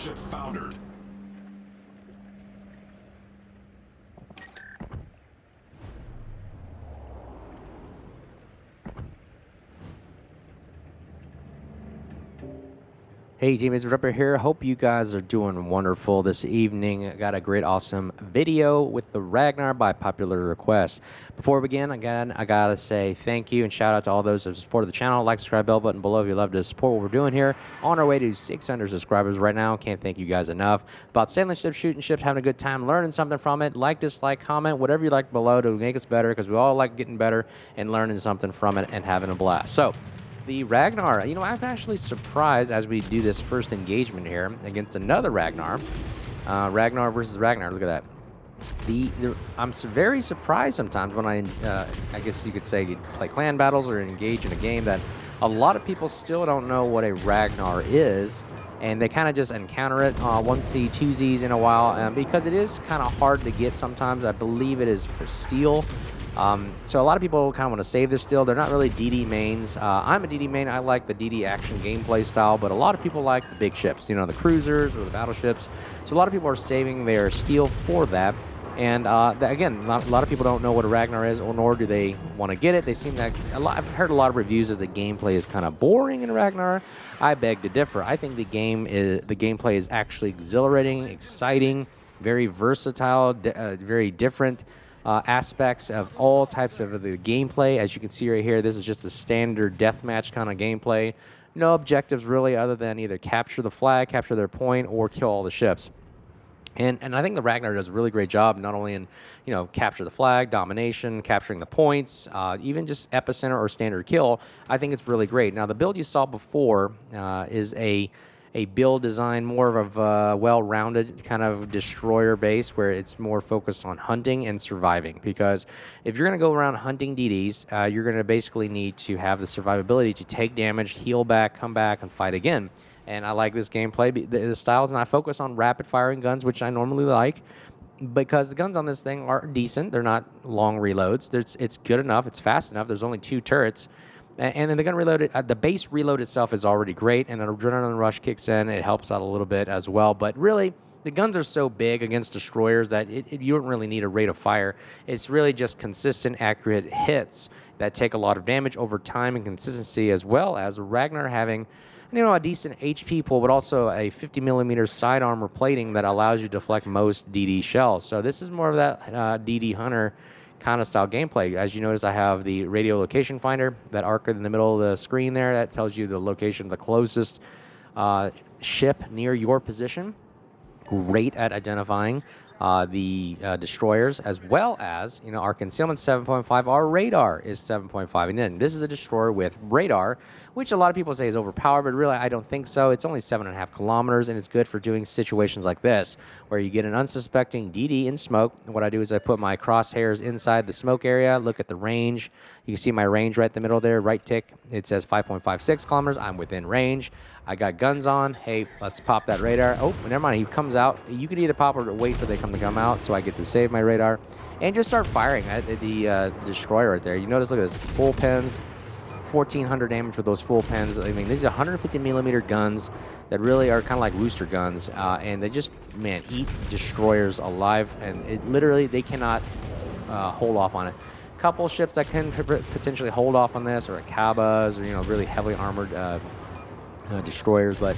warship foundered. Hey teammates, Ripper here. Hope you guys are doing wonderful this evening. I got a great, awesome video with the Ragnar by popular request. Before we begin, again, I gotta say thank you and shout out to all those who have supported the channel. Like, subscribe, bell button below if you love to support what we're doing here. On our way to 600 subscribers right now. Can't thank you guys enough. About sailing ships, shooting ships, having a good time, learning something from it. Like, dislike, comment, whatever you like below to make us better, because we all like getting better and learning something from it and having a blast. So, the Ragnar, you know, I'm actually surprised as we do this first engagement here against another Ragnar. Ragnar versus Ragnar, look at that. I'm very surprised sometimes when I guess you could say, play clan battles or engage in a game that a lot of people still don't know what a Ragnar is. And they kind of just encounter it 1C, 2Zs in a while because it is kind of hard to get sometimes. I believe it is for steel. So a lot of people kind of want to save their steel. They're not really DD mains. I'm a DD main. I like the DD action gameplay style, but a lot of people like the big ships, you know, the cruisers or the battleships. So a lot of people are saving their steel for that. And again, a lot of people don't know what a Ragnar is, or nor do they want to get it. They seem that I've heard a lot of reviews that the gameplay is kind of boring in Ragnar. I beg to differ. I think the gameplay is actually exhilarating, exciting, very versatile, very different aspects of all types of the gameplay. As you can see right here, this is just a standard deathmatch kind of gameplay. No objectives really, other than either capture the flag, capture their point, or kill all the ships. And I think the Ragnar does a really great job, not only in, you know, capture the flag, domination, capturing the points, even just epicenter or standard kill. I think it's really great. Now, the build you saw before is a build design more of a well-rounded kind of destroyer base, where it's more focused on hunting and surviving. Because if you're going to go around hunting DDs, you're going to basically need to have the survivability to take damage, heal back, come back, and fight again. And I like this gameplay, the styles, and I focus on rapid-firing guns, which I normally like, because the guns on this thing are decent. They're not long reloads. It's good enough. It's fast enough. There's only 2 turrets. And then the gun reload, the base reload itself is already great, and then adrenaline rush kicks in. It helps out a little bit as well. But really, the guns are so big against destroyers that you don't really need a rate of fire. It's really just consistent, accurate hits that take a lot of damage over time and consistency, as well as Ragnar having, you know, a decent HP pool, but also a 50mm side armor plating that allows you to deflect most DD shells. So this is more of that DD hunter kind of style gameplay. As you notice, I have the radio location finder, that arc in the middle of the screen there, that tells you the location of the closest ship near your position. Great at identifying the destroyers, as well as, you know, our concealment 7.5, our radar is 7.5, and then this is a destroyer with radar, which a lot of people say is overpowered, but really I don't think so. It's only 7.5 kilometers, and it's good for doing situations like this, where you get an unsuspecting DD in smoke. What I do is I put my crosshairs inside the smoke area, look at the range. You can see my range right in the middle there, right tick. It says 5.56 kilometers. I'm within range. I got guns on. Hey, let's pop that radar. Oh, never mind. He comes out. You can either pop or wait for they come out, so I get to save my radar and just start firing at the destroyer right there. You notice, look at this, full pens, 1,400 damage with those full pens. I mean, these are 150mm guns that really are kind of like rooster guns, and they just, man, eat destroyers alive, and it literally, they cannot hold off on it. Couple ships that can potentially hold off on this, or Cabas, or, you know, really heavily armored destroyers, but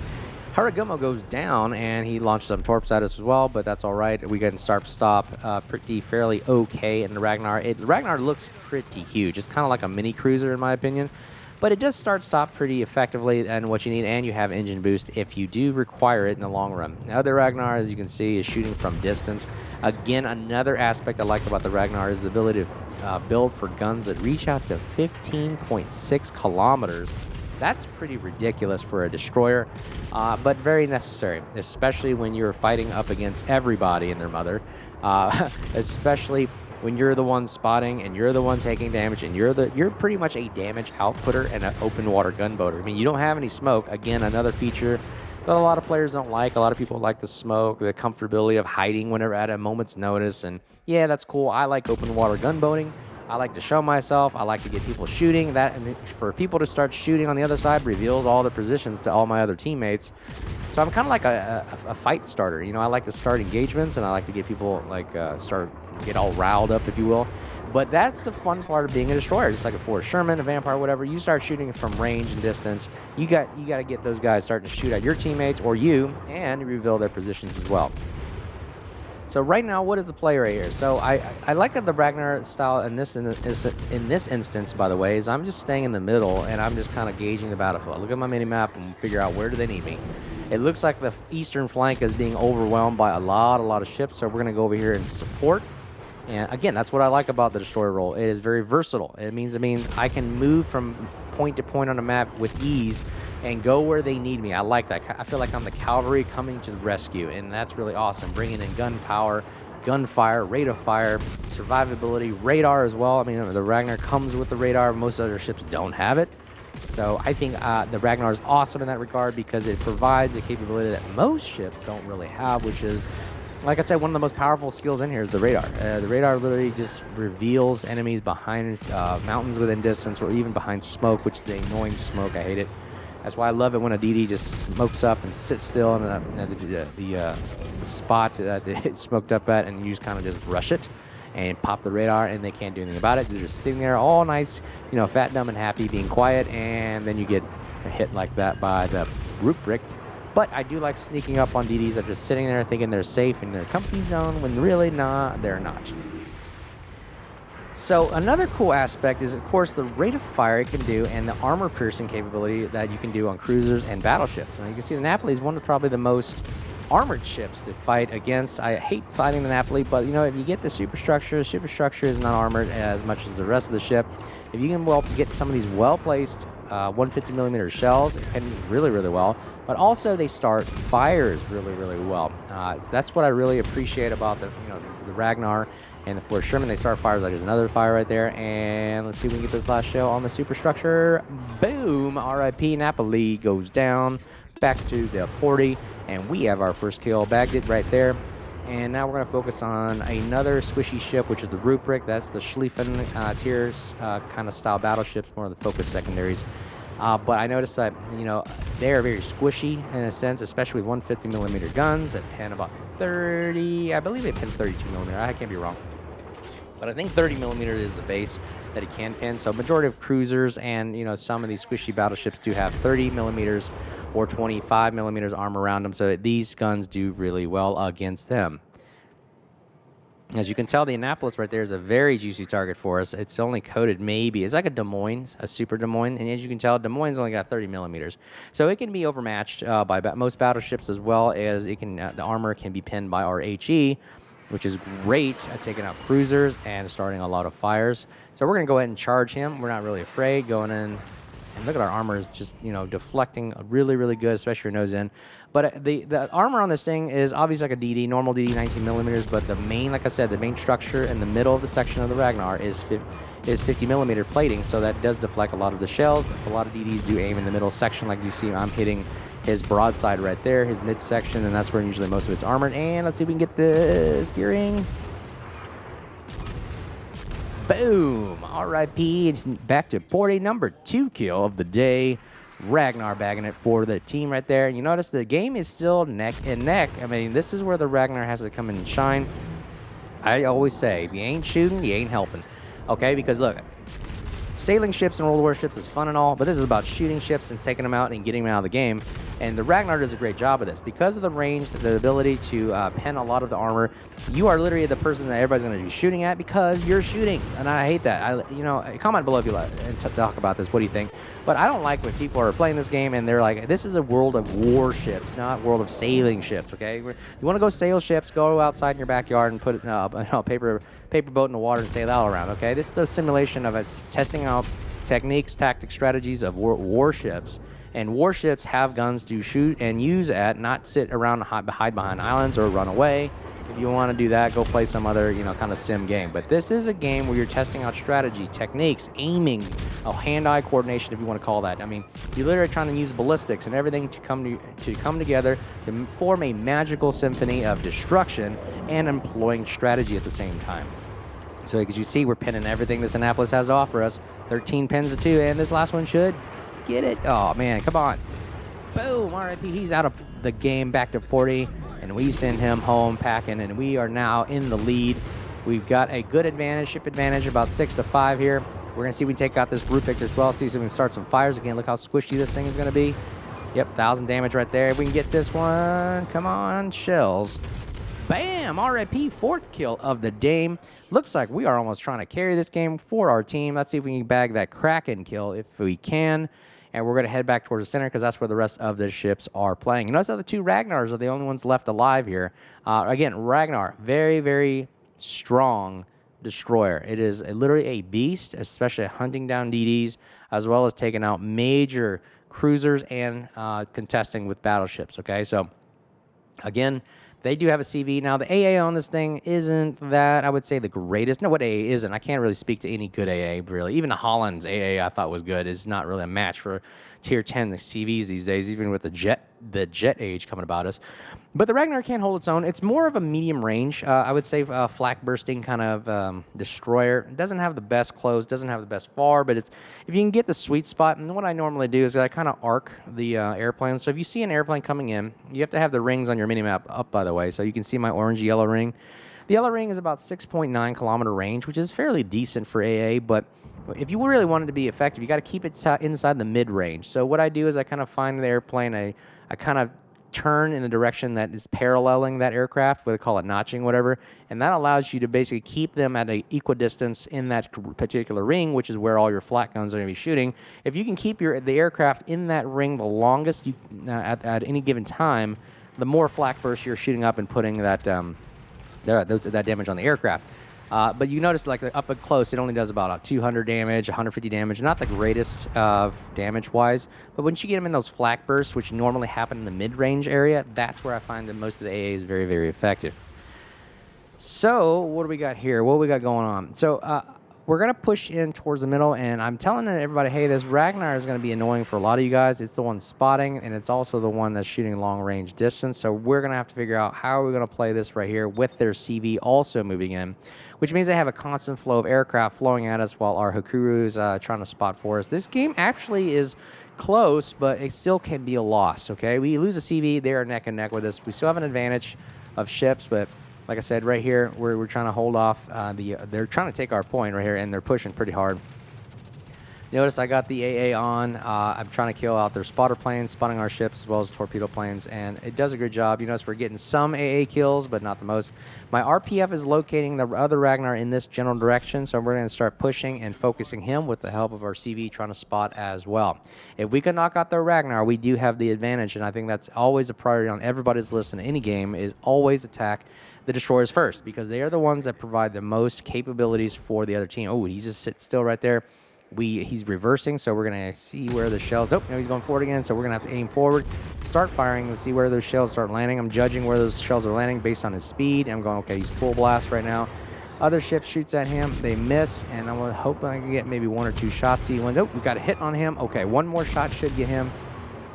Haragamo goes down, and he launches some torps at us as well, but that's all right. We get stop fairly okay in the Ragnar. The Ragnar looks pretty huge. It's kind of like a mini cruiser in my opinion, but it does stop pretty effectively, and what you need, and you have engine boost if you do require it in the long run. Now the Ragnar, as you can see, is shooting from distance. Again, another aspect I like about the Ragnar is the ability to build for guns that reach out to 15.6 kilometers. That's pretty ridiculous for a destroyer, but very necessary, especially when you're fighting up against everybody and their mother, especially when you're the one spotting and you're the one taking damage, and you're pretty much a damage outputter and an open water gunboater. I mean, you don't have any smoke. Again, another feature that a lot of players don't like. A lot of people like the smoke, the comfortability of hiding whenever at a moment's notice, and yeah, that's cool. I like open water gunboating. I like to show myself. I like to get people shooting. That, and for people to start shooting on the other side, reveals all the positions to all my other teammates. So I'm kind of like a fight starter. You know, I like to start engagements, and I like to get people like get all riled up, if you will. But that's the fun part of being a destroyer. Just like a Forrest Sherman, a vampire, whatever. You start shooting from range and distance. You got to get those guys starting to shoot at your teammates or you, and reveal their positions as well. So right now, what is the play right here? So I like the Ragnar style in this instance, by the way, is I'm just staying in the middle and I'm just kind of gauging the battlefield. Look at my mini map and figure out where do they need me. It looks like the eastern flank is being overwhelmed by a lot of ships, so we're gonna go over here and support. And again, that's what I like about the destroyer role. It is very versatile. It means I can move from point to point on the map with ease and go where they need me. I like that. I feel like I'm the cavalry coming to the rescue, and that's really awesome. Bringing in gun power, gunfire, rate of fire, survivability, radar as well. I mean, the Ragnar comes with the radar. Most other ships don't have it. So I think the Ragnar is awesome in that regard because it provides a capability that most ships don't really have, which is, like I said, one of the most powerful skills in here is the radar. The radar literally just reveals enemies behind mountains within distance, or even behind smoke, which is the annoying smoke. I hate it. That's why I love it when a DD just smokes up and sits still in the spot that it's smoked up at, and you just kind of just rush it and pop the radar, and they can't do anything about it. They're just sitting there all nice, you know, fat, dumb, and happy, being quiet, and then you get hit like that by the rubric. But I do like sneaking up on DDs that are just sitting there thinking they're safe in their comfort zone, when really they're not. So another cool aspect is, of course, the rate of fire it can do and the armor piercing capability that you can do on cruisers and battleships. And you can see the Napoli is one of probably the most armored ships to fight against. I hate fighting the Napoli, but you know, if you get the superstructure is not armored as much as the rest of the ship. If you can get some of these well-placed 150 millimeter shells, it can really well. But also they start fires really well. That's what I really appreciate about the Ragnar and the Forrest Sherman. They start fires. Like there's another fire right there, and let's see if we can get this last shell on the superstructure. Boom! R.I.P. Napoli goes down. Back to the 40, and we have our first kill. Bagged it right there. And now we're going to focus on another squishy ship, which is the Ruprecht. That's the Schlieffen tiers kind of style battleships, more of the focus secondaries. But I noticed that, you know, they are very squishy in a sense, especially with 150 millimeter guns that pen about 30. I believe they pen 32 millimeter. I can't be wrong. But I think 30 millimeter is the base that it can pin. So majority of cruisers and, you know, some of these squishy battleships do have 30 millimeters or 25 millimeters armor around them. So these guns do really well against them. As you can tell, the Annapolis right there is a very juicy target for us. It's only coated maybe. It's like a Des Moines, a super Des Moines. And as you can tell, Des Moines only got 30 millimeters. So it can be overmatched by most battleships, as well as it can. The armor can be pinned by our HE, which is great at taking out cruisers and starting a lot of fires. So we're going to go ahead and charge him. We're not really afraid going in. And look at our armor is just, you know, deflecting really good, especially your nose in. But the armor on this thing is obviously like a DD, normal DD 19 millimeters, but the main, like I said, the main structure in the middle of the section of the Ragnar is 50 millimeter plating, so that does deflect a lot of the shells. A lot of DDs do aim in the middle section, like you see I'm hitting his broadside right there, his midsection, and that's where usually most of it's armored. And let's see if we can get this gearing. Boom! R.I.P. It's back to 40, number 2 kill of the day. Ragnar bagging it for the team right there. You notice the game is still neck and neck. I mean, this is where the Ragnar has to come in and shine. I always say, if you ain't shooting, you ain't helping. Okay, because look, sailing ships and World Warships is fun and all, but this is about shooting ships and taking them out and getting them out of the game. And the Ragnar does a great job of this. Because of the range, the ability to pen a lot of the armor, you are literally the person that everybody's going to be shooting at because you're shooting. And I hate that. Comment below if you like and talk about this. What do you think? But I don't like when people are playing this game and they're like, this is a world of warships, not world of sailing ships, okay? You want to go sail ships, go outside in your backyard and put a paper boat in the water and sail all around, okay? This is the simulation of us testing out techniques, tactics, strategies of warships. And warships have guns to shoot and use at, not sit around, hide behind islands or run away. If you want to do that, go play some other, kind of sim game. But this is a game where you're testing out strategy, techniques, aiming, hand-eye coordination, if you want to call that. I mean, you're literally trying to use ballistics and everything to come together to form a magical symphony of destruction and employing strategy at the same time. So as you see, we're pinning everything this Annapolis has to offer us. 13 pins to 2, and this last one should get it. Oh, man, come on. Boom, RIP, he's out of the game, back to 40, and we send him home packing, and we are now in the lead. We've got a good advantage, ship advantage, about 6-5 here. We're going to see if we can take out this Brute Victor as well, see if we can start some fires again. Look how squishy this thing is going to be. Yep, 1,000 damage right there. If we can get this one, come on, shells. Bam, RIP, 4th kill of the game. Looks like we are almost trying to carry this game for our team. Let's see if we can bag that Kraken kill if we can. And we're going to head back towards the center because that's where the rest of the ships are playing. You notice how the 2 Ragnars are the only ones left alive here. Again, Ragnar, very, very strong destroyer. It is literally a beast, especially hunting down DDs, as well as taking out major cruisers and contesting with battleships, okay? So, again, they do have a CV. Now, the AA on this thing isn't that, I would say, the greatest. No, what AA isn't. I can't really speak to any good AA, really. Even the Holland's AA I thought was good. Is not really a match for Tier 10 the CVs these days, even with the jet age coming about us. But the Ragnar can hold its own. It's more of a medium range, I would say, flak bursting kind of destroyer. It doesn't have the best close, doesn't have the best far, but it's if you can get the sweet spot. And what I normally do is I kind of arc the airplane. So if you see an airplane coming in, you have to have the rings on your minimap up, by the way, so you can see my orange-yellow ring. The yellow ring is about 6.9 kilometer range, which is fairly decent for AA, but if you really want it to be effective, you got to keep it inside the mid-range. So what I do is I kind of find the airplane, I kind of turn in the direction that is paralleling that aircraft, what they call it notching, whatever, and that allows you to basically keep them at an equidistance in that particular ring, which is where all your flat guns are going to be shooting. If you can keep the aircraft in that ring the longest at any given time, the more flak bursts you're shooting up and putting that damage on the aircraft. But you notice, like, up and close, it only does about 200 damage, 150 damage. Not the greatest damage-wise, but once you get them in those flak bursts, which normally happen in the mid-range area, that's where I find that most of the AA is very, very effective. So, what do we got here? What do we got going on? So, we're going to push in towards the middle, and I'm telling everybody, hey, this Ragnar is going to be annoying for a lot of you guys. It's the one spotting, and it's also the one that's shooting long-range distance. So we're going to have to figure out how we're going to play this right here with their CV also moving in, which means they have a constant flow of aircraft flowing at us while our Hakuru is trying to spot for us. This game actually is close, but it still can be a loss, okay? We lose a CV, they are neck and neck with us. We still have an advantage of ships, but like I said, right here, we're trying to hold off. They're trying to take our point right here, and they're pushing pretty hard. Notice I got the AA on. I'm trying to kill out their spotter planes, spotting our ships as well as torpedo planes, and it does a good job. You notice we're getting some AA kills, but not the most. My RPF is locating the other Ragnar in this general direction, so we're going to start pushing and focusing him with the help of our CV trying to spot as well. If we can knock out their Ragnar, we do have the advantage, and I think that's always a priority on everybody's list in any game, is always attack the destroyers first, because they are the ones that provide the most capabilities for the other team. Oh, he just sits still right there. He's reversing, so we're going to see where the shells... Nope, no, he's going forward again, so we're going to have to aim forward, start firing, and see where those shells start landing. I'm judging where those shells are landing based on his speed. I'm going, okay, he's full blast right now. Other ship shoots at him. They miss, and I'm hoping I can get maybe 1 or 2 shots. Nope, we got a hit on him. Okay, 1 more shot should get him.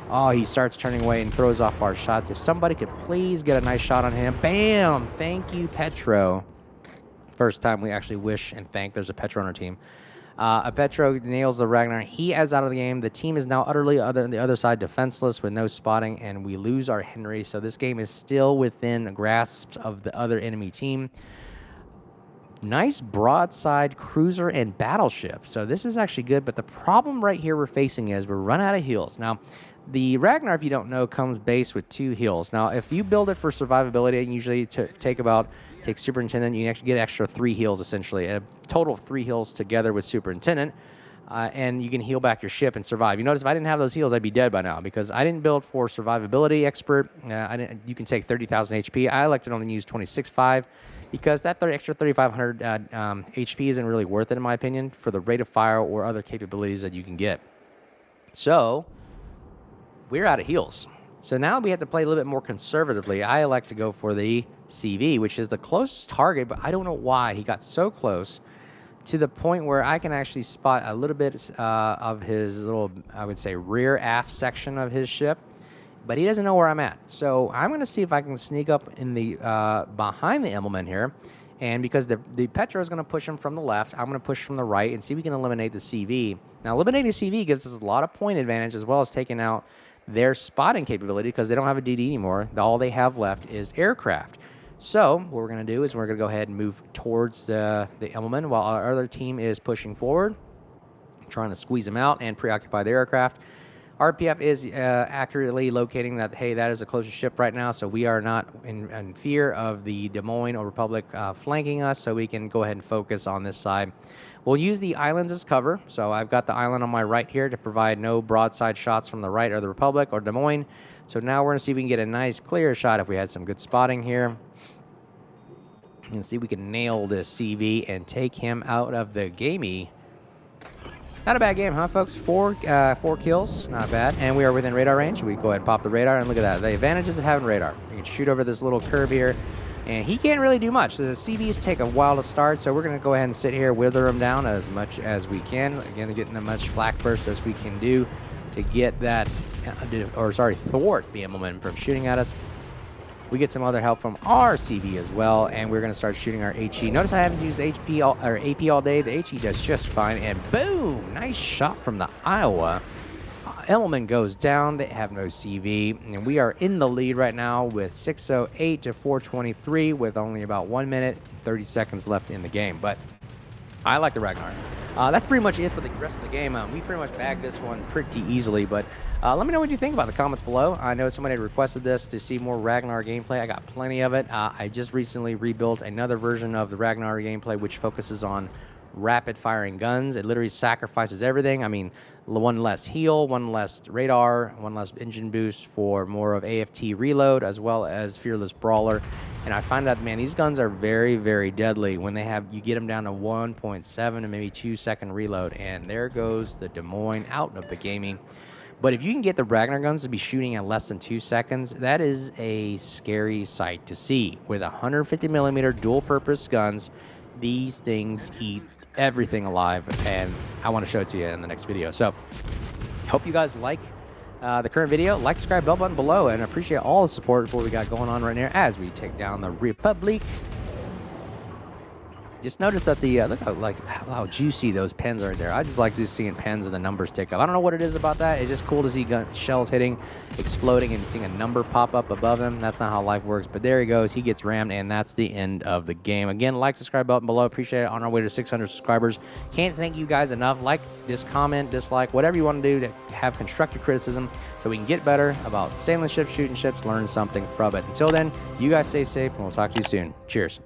Oh, he starts turning away and throws off our shots. If somebody could please get a nice shot on him. Bam! Thank you, Petro. First time we actually wish and thank there's a Petro on our team. A Petro nails the Ragnar. He is out of the game. The team is now utterly on the other side defenseless with no spotting, and we lose our Henry. So this game is still within grasp of the other enemy team. Nice broadside cruiser and battleship. So this is actually good, but the problem right here we're facing is we're run out of heals. Now, the Ragnar, if you don't know, comes base with 2 heals. Now, if you build it for survivability, you usually take Superintendent, you actually get extra 3 heals, essentially. A total of 3 heals together with Superintendent, and you can heal back your ship and survive. You notice if I didn't have those heals, I'd be dead by now, because I didn't build for Survivability Expert. You can take 30,000 HP. I elected only to use 26.5, because that extra 3,500 HP isn't really worth it, in my opinion, for the rate of fire or other capabilities that you can get. So we're out of heals. So now we have to play a little bit more conservatively. I elect to go for the CV, which is the closest target, but I don't know why. He got so close to the point where I can actually spot a little bit of his little, I would say, rear aft section of his ship, but he doesn't know where I'm at. So I'm going to see if I can sneak up in the behind the Embleman here, and because the Petro is going to push him from the left, I'm going to push from the right and see if we can eliminate the CV. Now, eliminating CV gives us a lot of point advantage, as well as taking out their spotting capability because they don't have a DD anymore. All they have left is aircraft. So what we're going to do is we're going to go ahead and move towards the Immelman while our other team is pushing forward, trying to squeeze them out and preoccupy the aircraft. RPF is accurately locating that, hey, that is the closest ship right now, so we are not in fear of the Des Moines or Republic flanking us, so we can go ahead and focus on this side. We'll use the islands as cover, so I've got the island on my right here to provide no broadside shots from the right or the Republic or Des Moines. So now we're going to see if we can get a nice clear shot if we had some good spotting here. You can see we can nail this CV and take him out of the gamey. Not a bad game, huh, folks? Four kills, not bad. And we are within radar range. We go ahead and pop the radar, and look at that. The advantages of having radar. You can shoot over this little curve here, and he can't really do much. The CVs take a while to start, so we're going to go ahead and sit here, wither him down as much as we can. Again, getting as much flak burst as we can do to get that, thwart the Immelman from shooting at us. We get some other help from our CV as well, and we're going to start shooting our HE. Notice I haven't used AP all day. The HE does just fine, and boom! Nice shot from the Iowa. Immelman goes down. They have no CV, and we are in the lead right now with 6:08 to 4:23 with only about 1 minute, 30 seconds left in the game. But I like the Ragnar. That's pretty much it for the rest of the game. We pretty much bagged this one pretty easily, but let me know what you think about the comments below. I know somebody had requested this to see more Ragnar gameplay. I got plenty of it. I just recently rebuilt another version of the Ragnar gameplay, which focuses on rapid firing guns. It literally sacrifices everything. I mean, one less heal, one less radar, one less engine boost for more of AFT reload, as well as Fearless Brawler. And I find out, man, these guns are very, very deadly when you get them down to 1.7 and maybe 2 second reload. And there goes the Des Moines out of the gaming. But if you can get the Ragnar guns to be shooting at less than 2 seconds, that is a scary sight to see. With 150 millimeter dual purpose guns, these things eat everything alive, and I want to show it to you in the next video. So hope you guys like the current video. Like, subscribe, bell button below, and I appreciate all the support for what we got going on right now as we take down the Republic. Just notice that the look how juicy those pens are there. I just like just seeing pens and the numbers tick up. I don't know what it is about that. It's just cool to see shells hitting, exploding, and seeing a number pop up above him. That's not how life works, but there he goes. He gets rammed, and that's the end of the game. Again, like, subscribe button below. Appreciate it. On our way to 600 subscribers. Can't thank you guys enough. Like this, comment, dislike, whatever you want to do to have constructive criticism so we can get better about sailing ships, shooting ships, learn something from it. Until then, you guys stay safe, and we'll talk to you soon. Cheers.